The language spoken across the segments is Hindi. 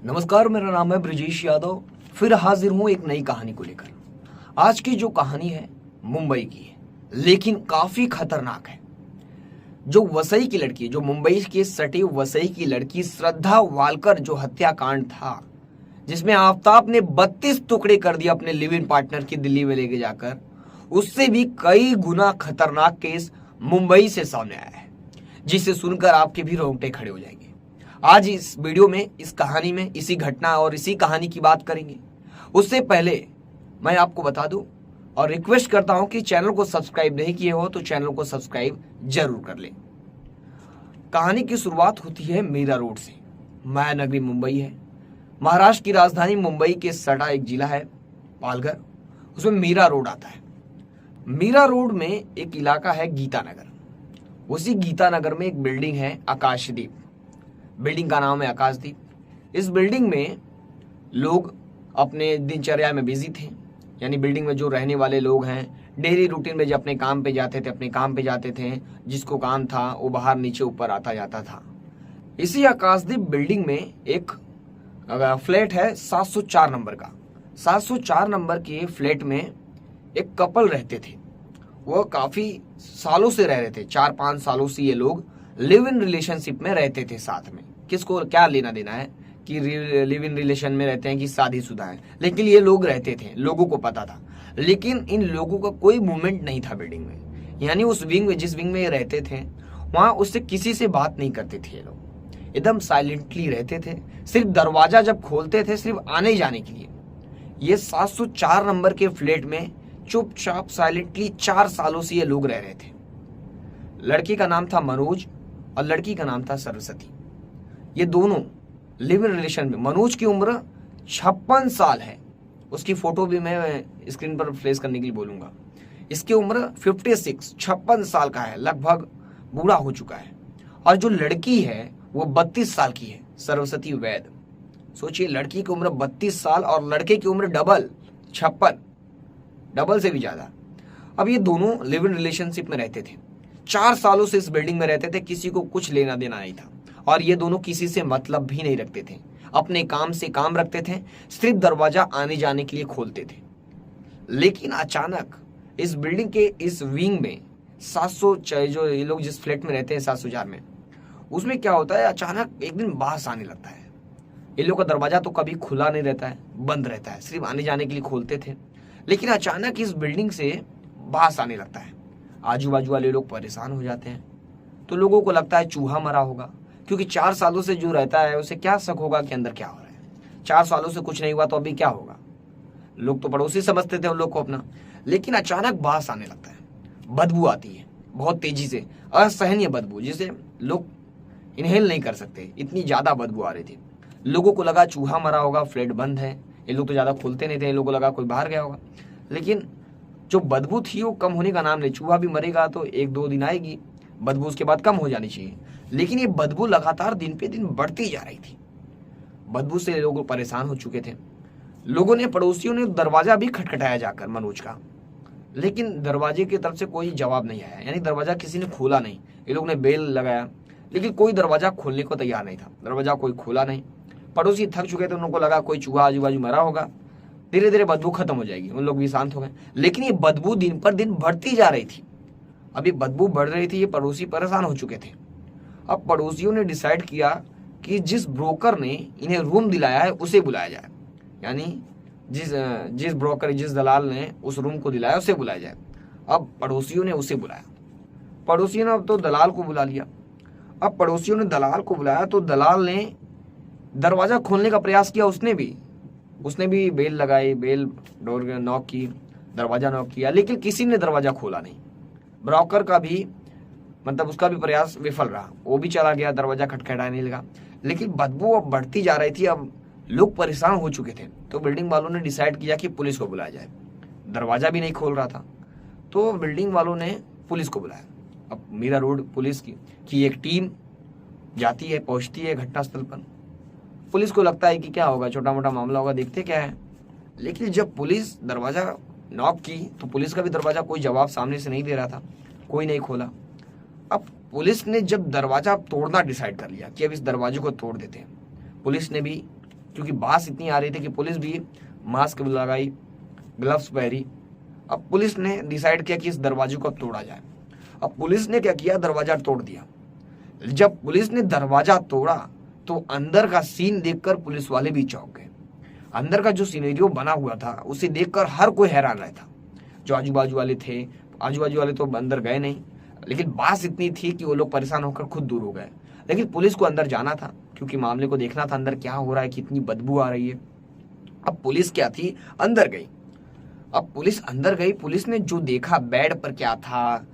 नमस्कार, मेरा नाम है ब्रजेश यादव। फिर हाजिर हूं एक नई कहानी को लेकर। आज की जो कहानी है मुंबई की है, लेकिन काफी खतरनाक है। जो वसई की लड़की, जो मुंबई के सटी वसई की लड़की श्रद्धा वालकर जो हत्याकांड था, जिसमें आफताब ने 32 टुकड़े कर दिए अपने लिव इन पार्टनर की दिल्ली में लेके जाकर, उससे भी कई गुना खतरनाक केस मुंबई से सामने आया है, जिसे सुनकर आपके भी रोंगटे खड़े हो जाएंगे। आज इस वीडियो में, इस कहानी में, इसी घटना और इसी कहानी की बात करेंगे। उससे पहले मैं आपको बता दूं और रिक्वेस्ट करता हूं कि चैनल को सब्सक्राइब नहीं किए हो तो चैनल को सब्सक्राइब जरूर कर लें। कहानी की शुरुआत होती है मीरा रोड से। मायानगरी मुंबई है। महाराष्ट्र की राजधानी मुंबई के सटा एक जिला है पालघर, उसमें मीरा रोड आता है। मीरा रोड में एक इलाका है गीतानगर। उसी गीतानगर में एक बिल्डिंग है आकाशदीप। बिल्डिंग का नाम है आकाशदीप। इस बिल्डिंग में लोग अपने दिनचर्या में बिजी थे, यानी बिल्डिंग में जो रहने वाले लोग हैं डेली रूटीन में जो अपने काम पे जाते थे, जिसको काम था वो बाहर नीचे ऊपर आता जाता था। इसी आकाशदीप बिल्डिंग में एक फ्लैट है 704 नंबर का। 704 नंबर के फ्लैट में एक कपल रहते थे। वो काफी सालों से रह रहे थे, 4-5 सालों से ये लोग लिव इन रिलेशनशिप में रहते थे साथ में। किसको क्या लेना देना है कि लिव इन रिलेशन में रहते हैं कि शादीशुदा है, लेकिन ये लोग रहते थे, लोगों को पता था। लेकिन इन लोगों का कोई मूवमेंट नहीं था बिल्डिंग में, यानी उस विंग में, जिस विंग में ये रहते थे, वहां उससे किसी से बात नहीं करते थे। ये लोग एकदम साइलेंटली रहते थे। सिर्फ दरवाजा जब खोलते थे सिर्फ आने जाने के लिए। ये 704 नंबर के फ्लैट में चुपचाप साइलेंटली 4 सालों से ये लोग रह रहे थे। लड़के का नाम था मनोज और लड़की का नाम था सरस्वती। ये दोनों लिव इन रिलेशन में। मनोज की उम्र 56 साल है। उसकी फोटो भी मैं स्क्रीन पर फ्लैश करने के लिए बोलूंगा। इसकी उम्र 56 साल का है, लगभग बूढ़ा हो चुका है। और जो लड़की है वो 32 साल की है, सरस्वती वैद। सोचिए, लड़की की उम्र 32 साल और लड़के की उम्र डबल 56, डबल से भी ज्यादा। अब ये दोनों लिव इन रिलेशनशिप में रहते थे, 4 सालों से इस बिल्डिंग में रहते थे। किसी को कुछ लेना देना नहीं था और ये दोनों किसी से मतलब भी नहीं रखते थे। अपने काम से काम रखते थे, सिर्फ दरवाजा आने जाने के लिए खोलते थे। लेकिन अचानक इस बिल्डिंग के इस विंग में 700, जो ये लोग जिस फ्लैट में रहते हैं 704 में, उसमें क्या होता है, अचानक एक दिन बास आने लगता है। ये लोग का दरवाजा तो कभी खुला नहीं रहता है, बंद रहता है, सिर्फ आने जाने के लिए खोलते थे। लेकिन अचानक इस बिल्डिंग से बास आने लगता है। आजू बाजू वाले लोग परेशान हो जाते हैं। तो लोगों को लगता है चूहा मरा होगा, क्योंकि 4 सालों से जो रहता है उसे क्या शक होगा कि अंदर क्या हो रहा है। 4 सालों से कुछ नहीं हुआ तो अभी क्या होगा। लोग तो पड़ोसी समझते थे उन लोग को अपना। लेकिन अचानक बास आने लगता है, बदबू आती है बहुत तेजी से, असहनीय बदबू, जिसे लोग इनहेल नहीं कर सकते, इतनी ज्यादा बदबू आ रही थी। लोगों को लगा चूहा मरा होगा, फ्लैट बंद है, ये लोग तो ज्यादा खोलते नहीं थे, इन लोगों को लगा कोई बाहर गया होगा। लेकिन जो बदबू थी वो कम होने का नाम नहीं। चूहा भी मरेगा तो 1-2 दिन आएगी बदबू, उसके बाद कम हो जानी चाहिए। लेकिन ये बदबू लगातार दिन पे दिन बढ़ती जा रही थी। बदबू से लोग परेशान हो चुके थे। लोगों ने, पड़ोसियों ने दरवाजा भी खटखटाया जाकर मनोज का, लेकिन दरवाजे की तरफ से कोई जवाब नहीं आया, यानी दरवाजा किसी ने खोला नहीं। ये लोग ने बेल लगाया, लेकिन कोई दरवाजा खोलने को तैयार नहीं था। दरवाजा कोई खोला नहीं। पड़ोसी थक चुके थे, उनको लगा कोई चूहा आजू बाजू मरा होगा, धीरे धीरे बदबू खत्म हो जाएगी, उन लोग भी शांत हो गए। लेकिन ये बदबू दिन पर दिन बढ़ती जा रही थी। अब ये बदबू बढ़ रही थी, ये पड़ोसी परेशान हो चुके थे। अब पड़ोसियों ने डिसाइड किया कि जिस ब्रोकर ने इन्हें रूम दिलाया है उसे बुलाया जाए, यानी जिस ब्रोकर, जिस दलाल ने उस रूम को दिलाया उसे बुलाया जाए। अब पड़ोसियों ने उसे बुलाया। पड़ोसियों ने अब तो दलाल को बुला लिया। अब पड़ोसियों ने दलाल को बुलाया तो दलाल ने दरवाजा खोलने का प्रयास किया। उसने भी बेल लगाई, बेल डोर नॉक की, दरवाजा नॉक किया, लेकिन किसी ने दरवाजा खोला नहीं। ब्रोकर का भी, मतलब उसका भी प्रयास विफल रहा, वो भी चला गया, दरवाजा खटखटाने लगा। लेकिन बदबू अब बढ़ती जा रही थी। अब लोग परेशान हो चुके थे, तो बिल्डिंग वालों ने डिसाइड किया कि पुलिस को बुलाया जाए। दरवाजा भी नहीं खोल रहा था, तो बिल्डिंग वालों ने पुलिस को बुलाया। अब मीरा रोड पुलिस की एक टीम जाती है, पहुंचती है घटनास्थल पर। पुलिस को लगता है कि क्या होगा, छोटा मोटा मामला होगा, देखते क्या है। लेकिन जब पुलिस दरवाजा नॉक की तो पुलिस का भी दरवाजा कोई जवाब सामने से नहीं दे रहा था, कोई नहीं खोला। अब पुलिस ने जब दरवाजा तोड़ना डिसाइड कर लिया कि अब इस दरवाजे को तोड़ देते हैं, पुलिस ने भी क्योंकि बास इतनी आ रही थी कि पुलिस भी मास्क लगाई, ग्लव्स पहरी। अब पुलिस ने डिसाइड किया कि इस दरवाजे को तोड़ा जाए। अब पुलिस ने क्या किया, दरवाजा तोड़ दिया। जब पुलिस ने दरवाजा तोड़ा तो अंदर का सीन देखकर पुलिस वाले भी चौंक गए। अंदर का जो सिनेरियो बना हुआ था उसे देखकर हर कोई हैरान रहता। जो आजू बाजू वाले थे, आजू बाजू वाले तो अंदर गए नहीं, लेकिन बात इतनी थी कि वो लोग परेशान होकर खुद दूर हो गए। लेकिन पुलिस को अंदर जाना था क्योंकि मामले को देखना था अंदर क्या हो रहा है, कितनी बदबू आ रही है। अब पुलिस क्या थी, अंदर गई। अब पुलिस अंदर गई, पुलिस ने जो देखा बेड पर क्या था,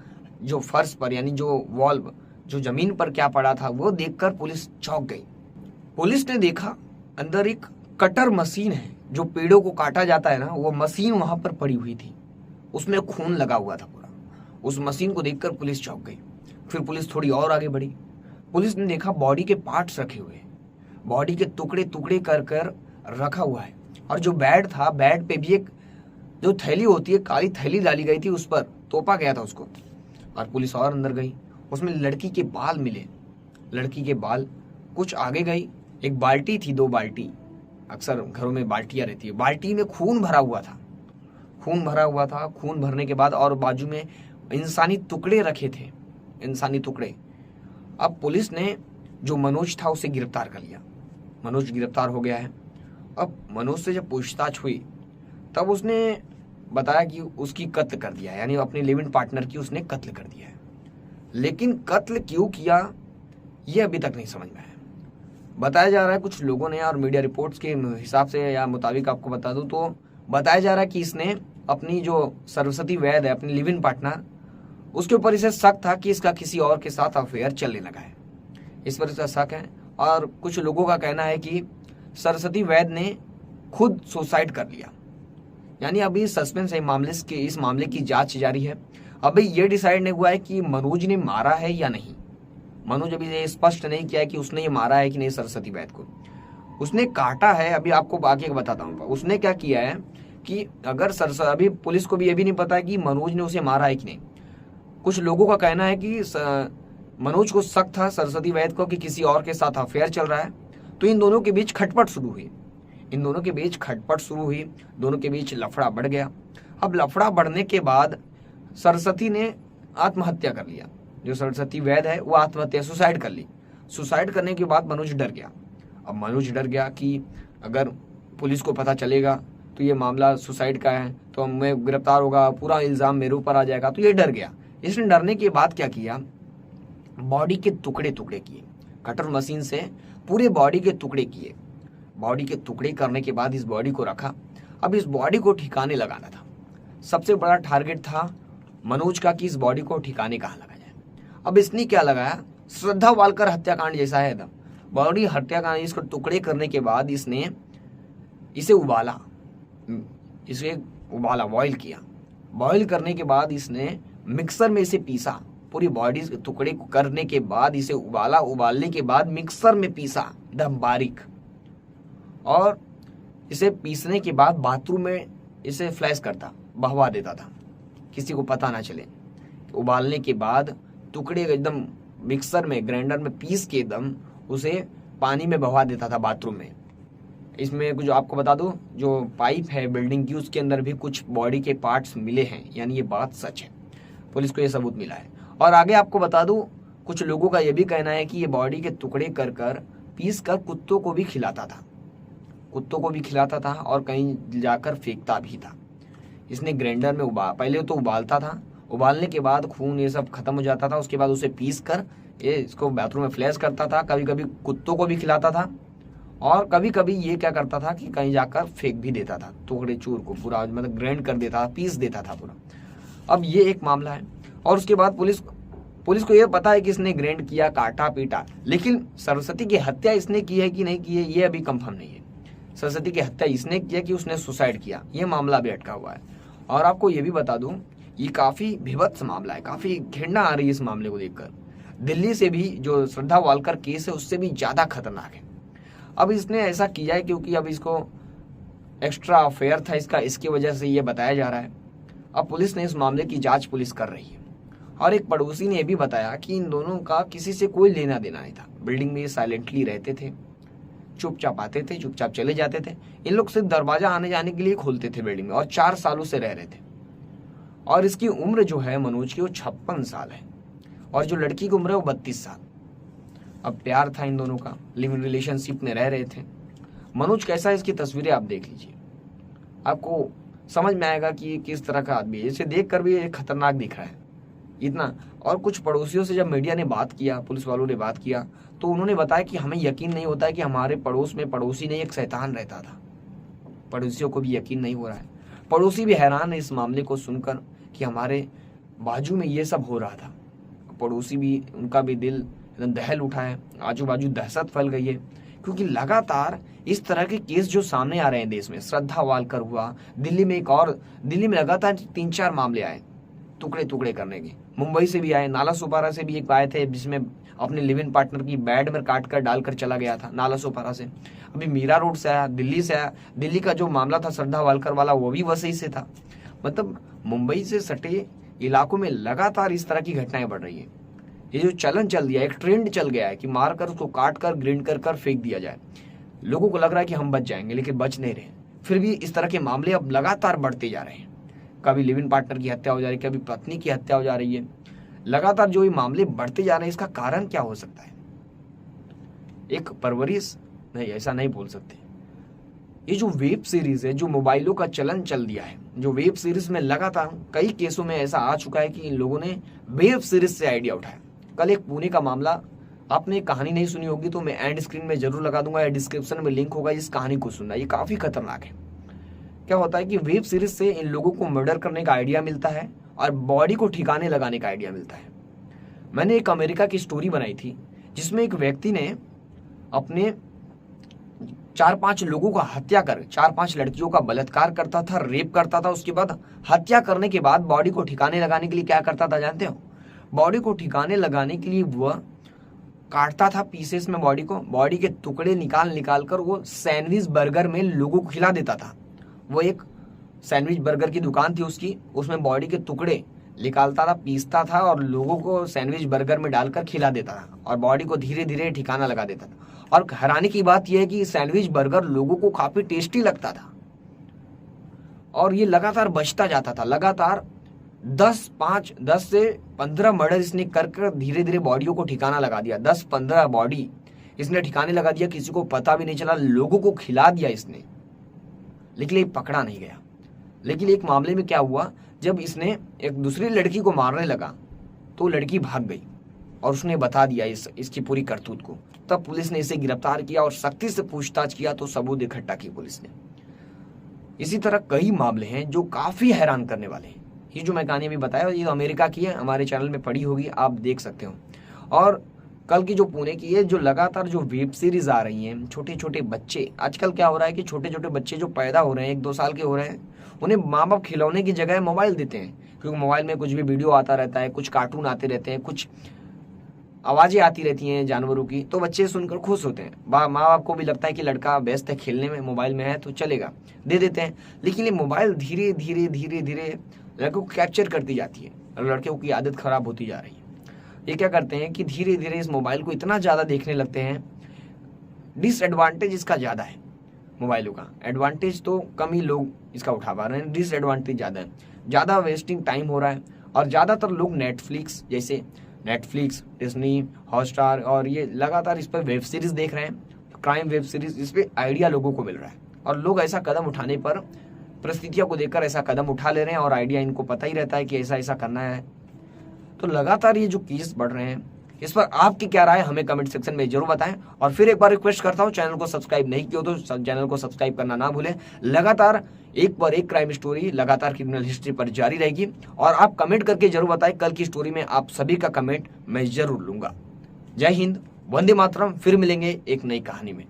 जो फर्श पर यानी जो वॉल, जो जमीन पर क्या पड़ा था, वो देखकर पुलिस चौंक गई। पुलिस ने देखा अंदर एक कटर मशीन है, जो पेड़ों को काटा जाता है ना, वो मशीन वहां पर पड़ी हुई थी, उसमें खून लगा हुआ था पूरा। उस मशीन को देखकर पुलिस चौंक गई। फिर पुलिस थोड़ी और आगे बढ़ी। पुलिस ने देखा बॉडी के पार्ट्स रखे हुए, बॉडी के टुकड़े टुकड़े कर कर रखा हुआ है। और जो बेड था, बेड पे भी एक जो थैली होती है, काली थैली डाली गई थी, उस पर तोपा गया था उसको। और पुलिस और अंदर गई, उसमें लड़की के बाल मिले, लड़की के बाल। कुछ आगे गई, एक बाल्टी थी, 2 बाल्टी, अक्सर घरों में बाल्टियां रहती है, बाल्टी में खून भरा हुआ था। खून भरा हुआ था। खून भरने के बाद और बाजू में इंसानी टुकड़े रखे थे, इंसानी टुकड़े। अब पुलिस ने जो मनोज था उसे गिरफ्तार कर लिया। मनोज गिरफ्तार हो गया है। अब मनोज से जब पूछताछ हुई तब उसने बताया कि उसकी कत्ल कर दिया है, यानी अपने लिव इन पार्टनर की उसने कत्ल कर दिया है। लेकिन कत्ल क्यों किया ये अभी तक नहीं समझ में आया। बताया जा रहा है कुछ लोगों ने, और मीडिया रिपोर्ट्स के हिसाब से या मुताबिक आपको बता दूं तो बताया जा रहा है कि इसने अपनी जो सरस्वती वैद है, अपनी लिव इन पार्टनर, उसके ऊपर इसे शक था कि इसका किसी और के साथ अफेयर चलने लगा है, इस पर इसका शक है। और कुछ लोगों का कहना है कि सरस्वती वैद ने खुद सुसाइड कर लिया। यानी अभी सस्पेंस है इस मामले की जांच जारी है। अभी ये डिसाइड नहीं हुआ है कि मनोज ने मारा है या नहीं। मनोज अभी ये स्पष्ट नहीं किया है कि उसने ये मारा है कि नहीं सरस्वती वैद को। उसने काटा है, अभी आपको आगे बताता हूँ। उसने क्या किया है कि अगर अभी पुलिस को भी ये भी नहीं पता है कि मनोज ने उसे मारा है कि नहीं। कुछ लोगों का कहना है कि मनोज को शक था सरस्वती वैद को कि किसी और के साथ अफेयर चल रहा है, तो इन दोनों के बीच खटपट शुरू हुई। दोनों के बीच लफड़ा बढ़ गया। अब लफड़ा बढ़ने के बाद सरस्वती ने आत्महत्या कर लिया। जो सरस्वती वैद है वो आत्महत्या, सुसाइड कर ली। सुसाइड करने के बाद मनोज डर गया। अब मनोज डर गया कि अगर पुलिस को पता चलेगा तो ये मामला सुसाइड का है, तो मैं गिरफ्तार होगा, पूरा इल्जाम मेरे ऊपर आ जाएगा, तो ये डर गया। इसने डरने के बाद क्या किया, बॉडी के टुकड़े टुकड़े किए, कटर मशीन से पूरे बॉडी के टुकड़े किए। बॉडी के टुकड़े करने के बाद इस बॉडी को रखा। अब इस बॉडी को ठिकाने लगाना था। सबसे बड़ा टारगेट था मनोज का कि इस बॉडी को ठिकाने कहाँ लगा जाए। अब इसने क्या लगाया, श्रद्धा वालकर हत्याकांड जैसा है एकदम। बॉडी हत्याकांड, इसको टुकड़े करने के बाद इसने इसे उबाला, बॉईल किया। बॉईल करने के बाद इसने मिक्सर में इसे पीसा। पूरी बॉडी के टुकड़े करने के बाद इसे उबाला। उबालने के बाद मिक्सर में पीसा एकदम बारीक, और इसे पीसने के बाद बाथरूम में इसे फ्लैश करता, बहवा देता था, किसी को पता ना चले। उबालने के बाद टुकड़े एकदम मिक्सर में, ग्राइंडर में पीस के एकदम उसे पानी में बहवा देता था बाथरूम में। इसमें कुछ आपको बता दूं, जो पाइप है बिल्डिंग की, उसके अंदर भी कुछ बॉडी के पार्ट्स मिले हैं, यानी ये बात सच है। पुलिस को ये सबूत मिला है। और आगे आपको बता दूं, कुछ लोगों का ये भी कहना है कि ये बॉडी के टुकड़े कर कर पीस कर कुत्तों को भी खिलाता था और कहीं जाकर फेंकता भी था। इसने ग्राइंडर में पहले तो उबालता था, उबालने के बाद खून ये सब खत्म हो जाता था, उसके बाद उसे पीस कर ये इसको बाथरूम में फ्लैश करता था। कभी कभी कुत्तों को भी खिलाता था, और कभी कभी ये क्या करता था कि कहीं जाकर फेंक भी देता था टुकड़े चूर को, पूरा मतलब ग्राइंड कर देता था, पीस देता था पूरा। अब ये एक मामला है। और उसके बाद पुलिस को ये पता है कि इसने ग्राइंड किया, काटा, पीटा, लेकिन सरस्वती की हत्या इसने की है कि नहीं की है ये अभी कंफर्म नहीं है। सरस्वती की हत्या इसने किया कि उसने सुसाइड किया, ये मामला अभी अटका हुआ है। और आपको ये भी बता दूं, ये काफी भीभत्स मामला है, काफी घृणा आ रही है इस मामले को देखकर। दिल्ली से भी जो श्रद्धा वालकर केस है उससे भी ज्यादा खतरनाक है। अब इसने ऐसा किया है क्योंकि अब इसको एक्स्ट्रा अफेयर था इसका, इसकी वजह से ये बताया जा रहा है। अब पुलिस ने इस मामले की जांच पुलिस कर रही है। और एक पड़ोसी ने यह भी बताया कि इन दोनों का किसी से कोई लेना देना नहीं था, बिल्डिंग में ये साइलेंटली रहते थे, चुपचाप आते थे, चुपचाप चले जाते थे। इन लोग सिर्फ दरवाजा आने जाने के लिए खोलते थे बिल्डिंग में, और 4 सालों से रह रहे थे। और इसकी उम्र जो है मनोज की वो 56 साल है, और जो लड़की की उम्र है वो 32 साल। अब प्यार था इन दोनों का, लिविंग रिलेशनशिप में रह रहे थे। मनोज कैसा है इसकी तस्वीरें आप देख लीजिए, आपको समझ में आएगा कि ये किस तरह का आदमी है। इसे देख कर भी ये खतरनाक दिख रहा है इतना। और कुछ पड़ोसियों से जब मीडिया ने बात किया, पुलिस वालों ने बात किया, तो उन्होंने बताया कि हमें यकीन नहीं होता है कि हमारे पड़ोस में पड़ोसी नहीं एक शैतान रहता था। पड़ोसियों को भी यकीन नहीं हो रहा है। पड़ोसी भी हैरान है इस मामले को सुनकर कि हमारे बाजू में ये सब हो रहा था। पड़ोसी भी, उनका भी दिल एकदम दहल उठा है, आजू बाजू दहशत फैल गई है, क्योंकि लगातार इस तरह के केस जो सामने आ रहे हैं देश में। श्रद्धा वालकर हुआ, दिल्ली में एक और, दिल्ली में लगातार 3-4 मामले आए टुकड़े टुकड़े करने के। मुंबई से भी आए, नाला सोपारा से भी एक आए थे जिसमें अपने लिव इन पार्टनर की बेड में काट कर डालकर चला गया था, नाला सोपारा से। अभी मीरा रोड से आया, दिल्ली से आया। दिल्ली का जो मामला था श्रद्धा वालकर वाला, वो भी वसई से था। मतलब मुंबई से सटे इलाकों में लगातार इस तरह की घटनाएं बढ़ रही है। ये जो चलन चल दिया, एक ट्रेंड चल गया है कि मारकर उसको काट कर ग्रिंड कर फेंक दिया जाए। लोगों को लग रहा है कि हम बच जाएंगे, लेकिन बच नहीं रहे। फिर भी इस तरह के मामले अब लगातार बढ़ते जा रहे हैं। कभी लिव इन पार्टनर की हत्या हो जा रही है, कभी पत्नी की हत्या हो जा रही है। लगातार जो ये मामले बढ़ते जा रहे हैं, इसका कारण क्या हो सकता है? एक परवरिश नहीं, ऐसा नहीं बोल सकते। ये जो वेब सीरीज है, जो मोबाइलों का चलन चल दिया है, जो वेब सीरीज में लगातार कई केसों में ऐसा आ चुका है कि इन लोगों ने वेब सीरीज से आइडिया उठाया। कल एक पुणे का मामला, आपने कहानी नहीं सुनी होगी तो मैं एंड स्क्रीन में जरूर लगा दूंगा, या डिस्क्रिप्शन में लिंक होगा, इस कहानी को सुनना। ये काफी खतरनाक है। क्या होता है कि वेब सीरीज से इन लोगों को मर्डर करने का आइडिया मिलता है और बॉडी को ठिकाने लगाने का आइडिया मिलता है। मैंने एक अमेरिका की स्टोरी बनाई थी जिसमें एक व्यक्ति ने अपने 4-5 लोगों का हत्या कर, 4-5 लड़कियों का बलात्कार करता था, रेप करता था। उसके बाद हत्या करने के बाद बॉडी को ठिकाने लगाने के लिए क्या करता था जानते हो? बॉडी को ठिकाने लगाने के लिए वह काटता था पीसेस में बॉडी को, बॉडी के टुकड़े निकाल कर वो सैंडविच बर्गर में लोगों को खिला देता था। वो एक सैंडविच बर्गर की दुकान थी उसकी, उसमें बॉडी के टुकड़े निकालता था, पीसता था और लोगों को सैंडविच बर्गर में डालकर खिला देता था और बॉडी को धीरे धीरे ठिकाना लगा देता था। और हैरानी की बात यह है कि सैंडविच बर्गर लोगों को काफी टेस्टी लगता था और ये लगातार बचता जाता था। लगातार 10 से 15 मर्डर इसने कर धीरे धीरे बॉडियों को ठिकाना लगा दिया। 10-15 बॉडी इसने ठिकाने लगा दिया, किसी को पता भी नहीं चला, लोगों को खिला दिया इसने, लेकिन ये पकड़ा नहीं गया। लेकिन एक मामले में क्या हुआ, जब इसने एक दूसरी लड़की को मारने लगा तो लड़की भाग गई और उसने बता दिया इसकी पूरी करतूत को। तब पुलिस ने इसे गिरफ्तार किया और सख्ती से पूछताछ किया तो सबूत इकट्ठा की पुलिस ने। इसी तरह कई मामले हैं जो काफी हैरान करने वाले हैं। ये जो मैं कहानी अभी बताया ये तो अमेरिका की है, हमारे चैनल में पड़ी होगी, आप देख सकते हो। और कल की जो पुणे की है, जो लगातार जो वेब सीरीज आ रही हैं, छोटे छोटे बच्चे, आजकल क्या हो रहा है कि छोटे छोटे बच्चे जो पैदा हो रहे हैं, 1-2 साल के हो रहे हैं, उन्हें माँ बाप खिलौने की जगह मोबाइल देते हैं, क्योंकि मोबाइल में कुछ भी वीडियो आता रहता है, कुछ कार्टून आते रहते हैं, कुछ आवाजें आती रहती हैं जानवरों की, तो बच्चे सुनकर खुश होते हैं। माँ बाप को भी लगता है कि लड़का व्यस्त है खेलने में, मोबाइल में है तो चलेगा, दे देते हैं। लेकिन ये मोबाइल धीरे धीरे लड़कों को कैप्चर करती जाती है और लड़कों की आदत खराब होती जा रही है। ये क्या करते हैं कि धीरे धीरे इस मोबाइल को इतना ज्यादा देखने लगते हैं। डिसएडवांटेज इसका ज्यादा है मोबाइलों का, एडवांटेज तो कम ही लोग इसका उठा पा रहे हैं, डिसएडवांटेज ज्यादा है। ज्यादा वेस्टिंग टाइम हो रहा है और ज्यादातर लोग नेटफ्लिक्स, डिज्नी, हॉटस्टार और ये लगातार इस पर वेब सीरीज देख रहे हैं, क्राइम वेब सीरीज, इस पे आइडिया लोगों को मिल रहा है और लोग ऐसा कदम उठाने पर, परिस्थितियों को देखकर ऐसा कदम उठा ले रहे हैं और आइडिया इनको पता ही रहता है कि ऐसा ऐसा करना है। तो लगातार ये जो केस बढ़ रहे हैं, इस पर आपकी क्या राय हमें कमेंट सेक्शन में जरूर बताएं। और फिर एक बार रिक्वेस्ट करता हूं, चैनल को सब्सक्राइब नहीं किया तो चैनल को सब्सक्राइब करना ना भूलें। लगातार एक पर एक क्राइम स्टोरी, लगातार क्रिमिनल हिस्ट्री पर जारी रहेगी और आप कमेंट करके जरूर बताएं। कल की स्टोरी में आप सभी का कमेंट मैं जरूर लूंगा। जय हिंद, वंदे मातरम। फिर मिलेंगे एक नई कहानी में।